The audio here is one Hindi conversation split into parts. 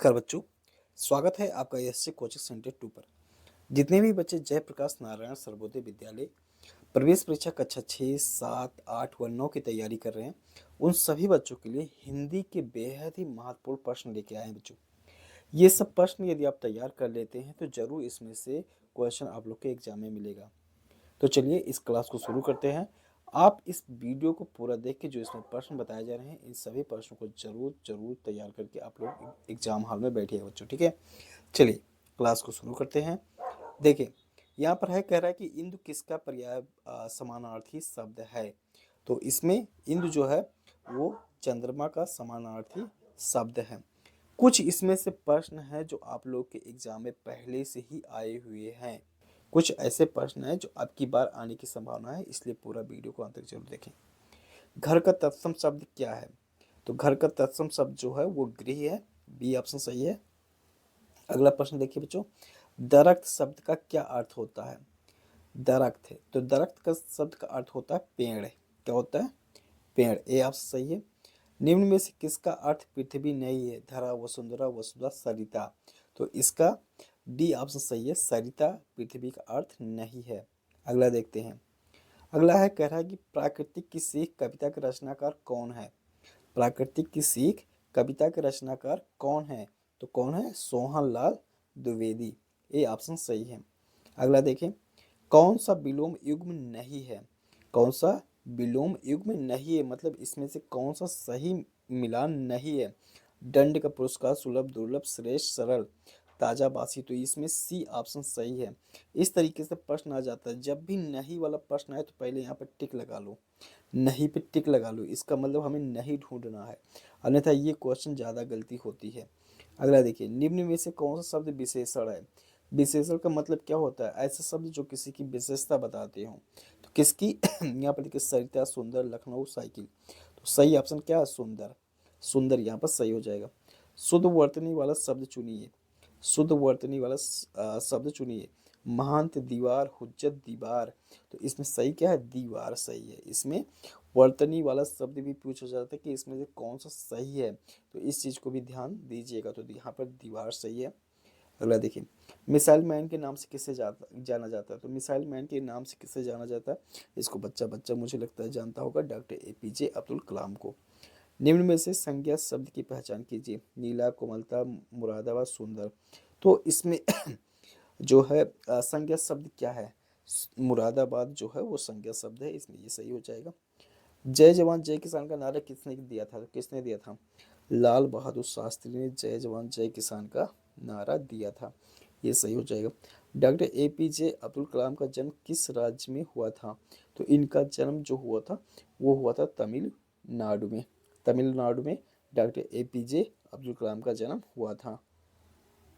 नमस्कार बच्चों। स्वागत है आपका एससी कोचिंग सेंटर 2 पर। जितने भी बच्चे जयप्रकाश नारायण सर्वोदय विद्यालय प्रवेश परीक्षा कक्षा 6, 7, 8 व 9 की तैयारी कर रहे हैं, उन सभी बच्चों के लिए हिंदी के बेहद ही महत्वपूर्ण प्रश्न लेके आए हैं बच्चों। ये सब प्रश्न यदि आप तैयार कर लेते हैं तो जरूर इसमें से क्वेश्चन आप लोग के एग्जाम में मिलेगा। तो चलिए इस क्लास को शुरू करते हैं। आप इस वीडियो को पूरा देख के जो इसमें प्रश्न बताए जा रहे हैं, इन सभी प्रश्नों को जरूर जरूर तैयार करके आप लोग एग्जाम हॉल में बैठिए बच्चों, ठीक है। चलिए क्लास को शुरू करते हैं। देखिए यहाँ पर है, कह रहा है कि इंदु किसका पर्याय समानार्थी शब्द है। तो इसमें इंदु जो है वो चंद्रमा का समानार्थी शब्द है। कुछ इसमें से प्रश्न है जो आप लोग के एग्जाम में पहले से ही आए हुए हैं। कुछ ऐसे प्रश्न हैं जो आपकी बार आने की संभावना है, इसलिए पूरा वीडियो को अंत तक जरूर देखें। घर का तत्सम शब्द क्या है? तो घर का तत्सम शब्द जो है वो गृह है। बी ऑप्शन सही है। अगला प्रश्न देखिए बच्चों, दरख्त शब्द का क्या अर्थ होता है? दरख्त है तो दरख्त का शब्द का अर्थ होता है पेड़। क्या होता है? पेड़। ए ऑप्शन सही है। निम्न में से किसका अर्थ पृथ्वी नहीं है? धरा, वसुंधरा, वसुधा, सरिता। तो इसका डी ऑप्शन सही है, सरिता पृथ्वी का अर्थ नहीं है। अगला देखते हैं। अगला है, कह रहा है कि प्राकृतिक की सीख कविता के रचनाकार कौन है? प्राकृतिक की सीख कविता के रचनाकार कौन है? तो कौन है? सोहन लाल द्विवेदी। ये ऑप्शन सही है। अगला देखें, कौन सा विलोम युग्म नहीं है? कौन सा विलोम युग्म नहीं है, मतलब इसमें से कौन सा सही मिलान नहीं है? दंड का पुरस्कार, सुलभ, दुर्लभ, श्रेष्ठ, सरल, ताजा, बासी। तो इसमें सी ऑप्शन सही है। इस तरीके से प्रश्न आ जाता है। जब भी नहीं वाला प्रश्न आए तो पहले यहाँ पर टिक लगा लो, नहीं पे टिक लगा लो, इसका मतलब हमें नहीं ढूंढना है, अन्यथा ये क्वेश्चन ज़्यादा गलती होती है। अगला देखिए, निम्न में से कौन सा शब्द विशेषण है? विशेषण का मतलब क्या होता है? ऐसे शब्द जो किसी की विशेषता बताते हो। तो किसकी? यहाँ पर देखिए, सरिता, सुंदर, लखनऊ, साइकिल। तो सही ऑप्शन क्या है? सुंदर। सुंदर यहाँ पर सही हो जाएगा। शुद्ध वर्तनी वाला शब्द चुनिए। शुद्ध वर्तनी वाला शब्द चुनिए। महांत, दीवार, हुज्जत, दीवार। तो इसमें सही क्या है? दीवार सही है। इसमें वर्तनी वाला शब्द भी पूछा जाता है कि इसमें से कौन सा सही है, तो इस चीज को भी ध्यान दीजिएगा। तो यहाँ पर दीवार सही है। अगला देखिए, मिसाइल मैन के नाम से किसे जाना जाता है? तो मिसाइल मैन के नाम से किसे जाना जाता है? इसको बच्चा बच्चा मुझे लगता है जानता होगा, डॉक्टर एपीजे अब्दुल कलाम को। निम्न में से संज्ञा शब्द की पहचान कीजिए। नीला, कोमलता, मुरादाबाद, सुंदर। तो इसमें जो है संज्ञा शब्द क्या है? मुरादाबाद जो है वो संज्ञा शब्द है, इसमें ये सही हो जाएगा। जय जवान जय किसान का नारा किसने दिया था? तो किसने दिया था? लाल बहादुर शास्त्री ने जय जवान जय किसान का नारा दिया था, ये सही हो जाएगा। डॉक्टर एपीजे अब्दुल कलाम का जन्म किस राज्य में हुआ था? तो इनका जन्म जो हुआ था वो हुआ था तमिलनाडु में। तमिलनाडु में डॉक्टर एपीजे अब्दुल कलाम का जन्म हुआ था।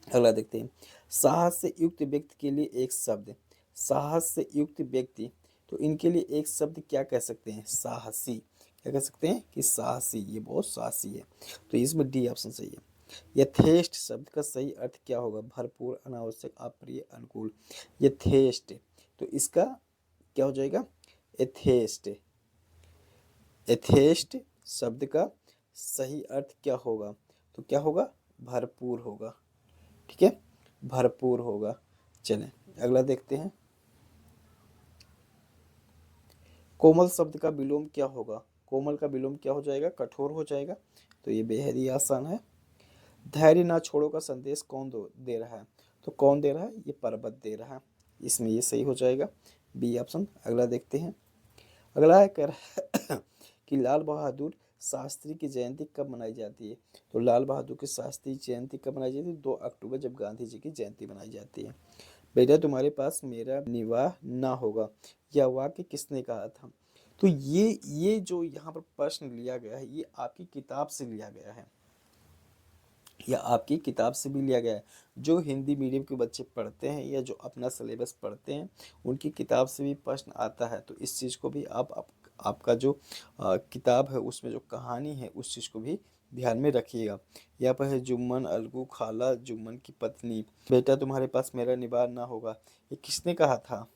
अगला देखते हैं, साहस से युक्त व्यक्ति के लिए एक शब्द। साहस से युक्त व्यक्ति, तो इनके लिए एक शब्द क्या कह सकते हैं? साहसी। क्या कह सकते हैं? कि साहसी, ये बहुत साहसी है। तो इसमें डी ऑप्शन सही है। यथेष्ट शब्द का सही अर्थ क्या होगा? भरपूर, अनावश्यक, अप्रिय, अनुकूल। यथेष्ट, तो इसका क्या हो जाएगा? एथेस्ट। एथेस्ट शब्द का सही अर्थ क्या होगा? तो क्या होगा? भरपूर होगा, ठीक है, भरपूर होगा। चलें अगला देखते हैं। कोमल शब्द का विलोम क्या होगा? कोमल का विलोम क्या हो जाएगा? कठोर हो जाएगा। तो ये बेहद ही आसान है। धैर्य ना छोड़ो का संदेश कौन दे रहा है? तो कौन दे रहा है? ये पर्वत दे रहा है, इसमें ये सही हो जाएगा, बी ऑप्शन। अगला देखते हैं। अगला है, कह रहा है कि लाल बहादुर शास्त्री की जयंती कब मनाई जाती है? तो लाल बहादुर की शास्त्री जयंती कब मनाई जाती है? 2 अक्टूबर, जब गांधी जी की जयंती मनाई जाती है। बेटा तुम्हारे पास मेरा निवाह ना होगा, यह वाक्य किसने कहा था? तो ये जो यहाँ पर प्रश्न लिया गया है, ये आपकी किताब से लिया गया है, या आपकी किताब से भी लिया गया है। जो हिंदी मीडियम के बच्चे पढ़ते हैं या जो अपना सिलेबस पढ़ते हैं, उनकी किताब से भी प्रश्न आता है। तो इस चीज़ को भी आपका जो किताब है उसमें जो कहानी है उस चीज़ को भी ध्यान में रखिएगा। यहाँ पर है, जुम्मन अलगू खाला जुम्मन की पत्नी, बेटा तुम्हारे पास मेरा निवाह ना होगा, ये किसने कहा था?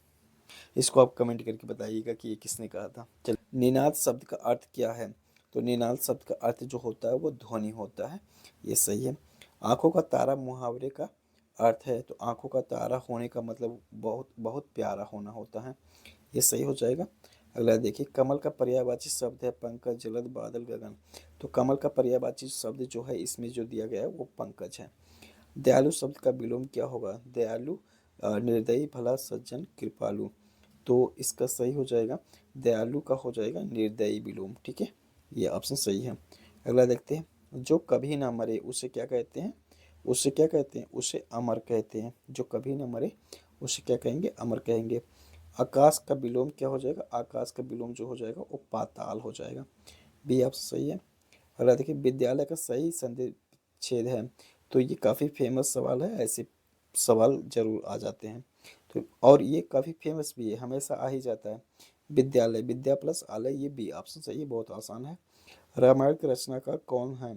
इसको आप कमेंट करके बताइएगा कि ये किसने कहा था। चल, निनाद शब्द का अर्थ क्या है? तो निनाद शब्द का अर्थ जो होता है वो ध्वनि होता है, ये सही है। आंखों का तारा मुहावरे का अर्थ है, तो आंखों का तारा होने का मतलब बहुत बहुत प्यारा होना होता है, ये सही हो जाएगा। अगला देखिए, कमल का पर्यायवाची शब्द है पंकज, जलद, बादल, गगन। तो कमल का पर्यायवाची शब्द जो है इसमें जो दिया गया है वो पंकज है। दयालु शब्द का विलोम क्या होगा? दयालु निर्दयी, भला, सज्जन, कृपालु। तो इसका सही हो जाएगा, दयालु का हो जाएगा निर्दयी विलोम। ठीक है, ये ऑप्शन सही है। अगला देखते हैं, जो कभी ना मरे उसे क्या कहते हैं? उसे क्या कहते हैं? उसे अमर कहते हैं। जो कभी ना मरे उसे क्या कहेंगे? अमर कहेंगे। आकाश का विलोम क्या हो जाएगा? आकाश का विलोम जो हो जाएगा वो पाताल हो जाएगा। बी ऑप्शन सही है। अगला देखिए, विद्यालय का सही संधि छेद है। तो ये काफ़ी फेमस सवाल है, ऐसे सवाल जरूर आ जाते हैं। तो और ये काफ़ी फेमस भी है, हमेशा आ ही जाता है। विद्यालय, विद्या प्लस आलय, ये बी ऑप्शन सही है, बहुत आसान है। रामायण के रचनाकार कौन है?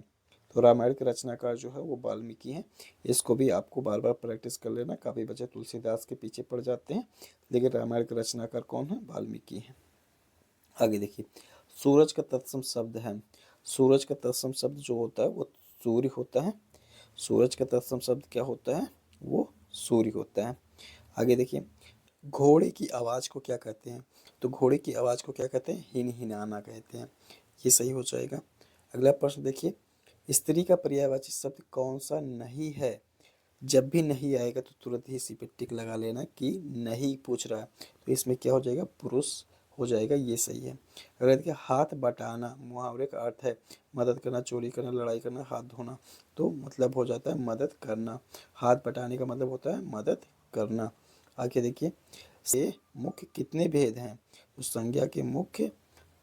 तो रामायण के रचनाकार जो है वो वाल्मीकि हैं। इसको भी आपको बार बार प्रैक्टिस कर लेना, काफ़ी बच्चे तुलसीदास के पीछे पड़ जाते हैं, लेकिन रामायण के रचनाकार कौन है? वाल्मीकि हैं। आगे देखिए, सूरज का तत्सम शब्द है। सूरज का तत्सम शब्द जो होता है वो सूर्य होता है। सूरज का तत्सम शब्द क्या होता है? वो सूर्य होता है। आगे देखिए, घोड़े की आवाज़ को क्या कहते हैं? तो घोड़े की आवाज़ को क्या कहते हैं? हिन हिनाना कहते हैं, ये सही हो जाएगा। अगला प्रश्न देखिए, स्त्री का पर्यायवाची शब्द कौन सा नहीं है? जब भी नहीं आएगा तो तुरंत ही इसी पे टिक लगा लेना कि नहीं पूछ रहा है, तो इसमें क्या हो जाएगा? पुरुष हो जाएगा, ये सही है। अगर देखिए, हाथ बटाना मुहावरे का अर्थ है मदद करना, चोरी करना, लड़ाई करना, हाथ धोना। तो मतलब हो जाता है मदद करना। हाथ बटाने का मतलब होता है मदद करना। आगे देखिए, ये मुख्य कितने भेद हैं? उस संज्ञा के मुख्य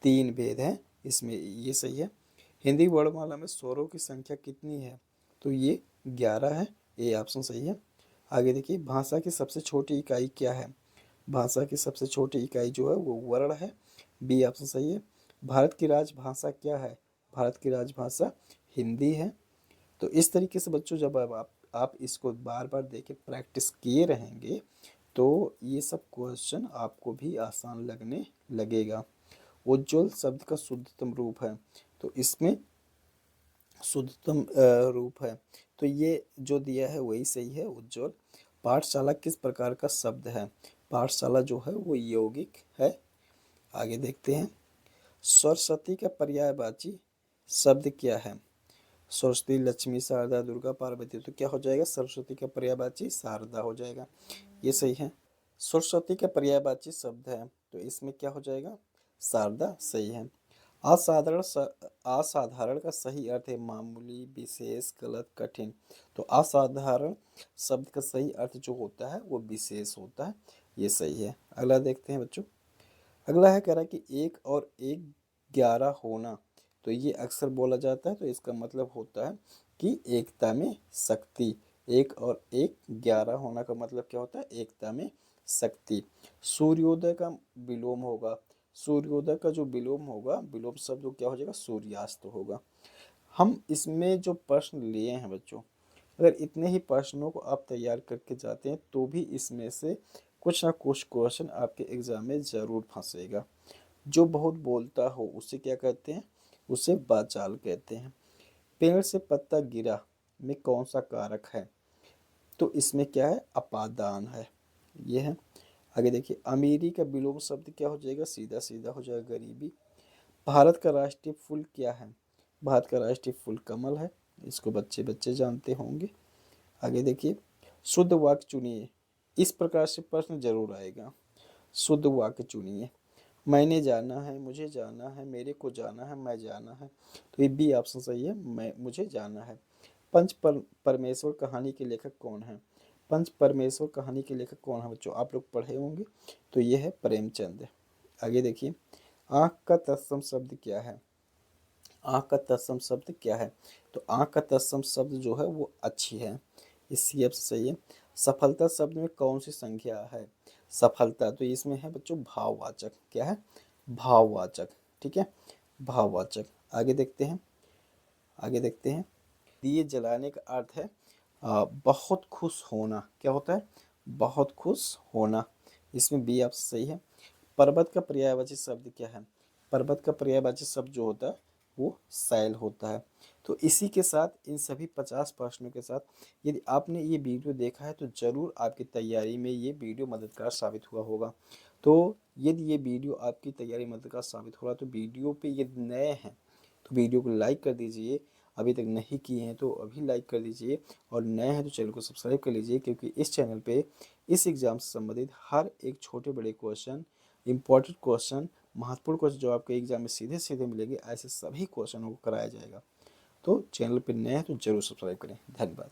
3 भेद हैं इसमें, ये सही है। हिंदी वर्णमाला में स्वरों की संख्या कितनी है? तो ये 11 है, ये ऑप्शन सही है। आगे देखिए, भाषा की सबसे छोटी इकाई क्या है? भाषा की सबसे छोटी इकाई जो है वो वर्ण है, बी ऑप्शन सही है। भारत की राजभाषा क्या है? भारत की राजभाषा हिंदी है। तो इस तरीके से बच्चों, जब अब आप इसको बार बार देके प्रैक्टिस किए रहेंगे तो ये सब क्वेश्चन आपको भी आसान लगने लगेगा। उज्ज्वल शब्द का शुद्धतम रूप है, तो इसमें शुद्धतम रूप है, तो ये जो दिया है वही सही है, उज्ज्वल। पाठशाला किस प्रकार का शब्द है? पाठशाला जो है वो यौगिक है। आगे देखते हैं, सरस्वती का पर्यायवाची शब्द क्या है? सरस्वती, लक्ष्मी, शारदा, दुर्गा, पार्वती। तो क्या हो जाएगा? सरस्वती का पर्यायवाची शारदा हो जाएगा, ये सही है। सरस्वती का पर्यायवाची शब्द है, तो इसमें क्या हो जाएगा? शारदा सही है। असाधारण असाधारण का सही अर्थ है मामूली, विशेष, गलत, कठिन। तो असाधारण शब्द का सही अर्थ जो होता है वो विशेष होता है, ये सही है। अगला देखते हैं बच्चों। अगला है, कह रहा है कि 1 और 1 11 होना। तो ये अक्सर बोला जाता है, तो इसका मतलब होता है कि एकता में शक्ति। 1 और 1 11 होना का मतलब क्या होता है? एकता में शक्ति। सूर्योदय का विलोम होगा। सूर्योदय का जो विलोम होगा, विलोम शब्द क्या हो जाएगा? सूर्यास्त होगा। हम इसमें जो प्रश्न लिए हैं बच्चों, अगर इतने ही प्रश्नों को आप तैयार करके जाते हैं तो भी इसमें से कुछ ना कुछ क्वेश्चन आपके एग्जाम में ज़रूर फंसेगा। जो बहुत बोलता हो उसे क्या कहते हैं? उसे बाचाल कहते हैं। पेड़ से पत्ता गिरा में कौन सा कारक है? तो इसमें क्या है? अपादान है, ये है। आगे देखिए, अमीरी का विलोम शब्द क्या हो जाएगा? सीधा सीधा हो जाएगा, गरीबी। भारत का राष्ट्रीय फूल क्या है? भारत का राष्ट्रीय फूल कमल है, इसको बच्चे बच्चे जानते होंगे। आगे देखिए, शुद्ध वाक्य चुनिए। इस प्रकार से प्रश्न जरूर आएगा। शुद्ध वाक्य चुनिए। मैंने जाना है, मुझे जाना है, मेरे को जाना है, मैं जाना है। तो ये बी ऑप्शन सही है, मैं मुझे जाना है। परमेश्वर कहानी के लेखक कौन है? पंच परमेश्वर कहानी के लेखक कौन है बच्चों? आप लोग पढ़े होंगे, तो ये है प्रेमचंद। आगे देखिए, आँख का तत्सम शब्द क्या है? आँख का तत्सम शब्द क्या है? तो आँख का तत्सम शब्द जो है वो अच्छी है, इसी अब सही है। सफलता शब्द में कौन सी संख्या है? सफलता, तो इसमें है बच्चों भाववाचक। क्या है? भाववाचक, ठीक है, भाववाचक। आगे देखते हैं, आगे देखते हैं। दिए जलाने का अर्थ है बहुत खुश होना। क्या होता है? बहुत खुश होना, इसमें बी आप सही है। पर्वत का पर्यायवाची शब्द क्या है? पर्वत का पर्यायवाची शब्द जो होता है वो शैल होता है। तो इसी के साथ इन सभी 50 प्रश्नों के साथ यदि आपने ये वीडियो देखा है तो ज़रूर आपकी तैयारी में ये वीडियो मददगार साबित हुआ होगा। तो यदि ये वीडियो आपकी तैयारी में मददगार साबित हुआ तो वीडियो पे यदि नए हैं तो वीडियो को लाइक कर दीजिए, अभी तक नहीं किए हैं तो अभी लाइक कर दीजिए, और नए हैं तो चैनल को सब्सक्राइब कर लीजिए, क्योंकि इस चैनल पे इस एग्ज़ाम से संबंधित हर एक छोटे बड़े क्वेश्चन, इंपॉर्टेंट क्वेश्चन, महत्वपूर्ण क्वेश्चन जो आपके एग्जाम में सीधे सीधे मिलेंगे, ऐसे सभी क्वेश्चनों को कराया जाएगा। तो चैनल पर नए हैं तो जरूर सब्सक्राइब करें। धन्यवाद।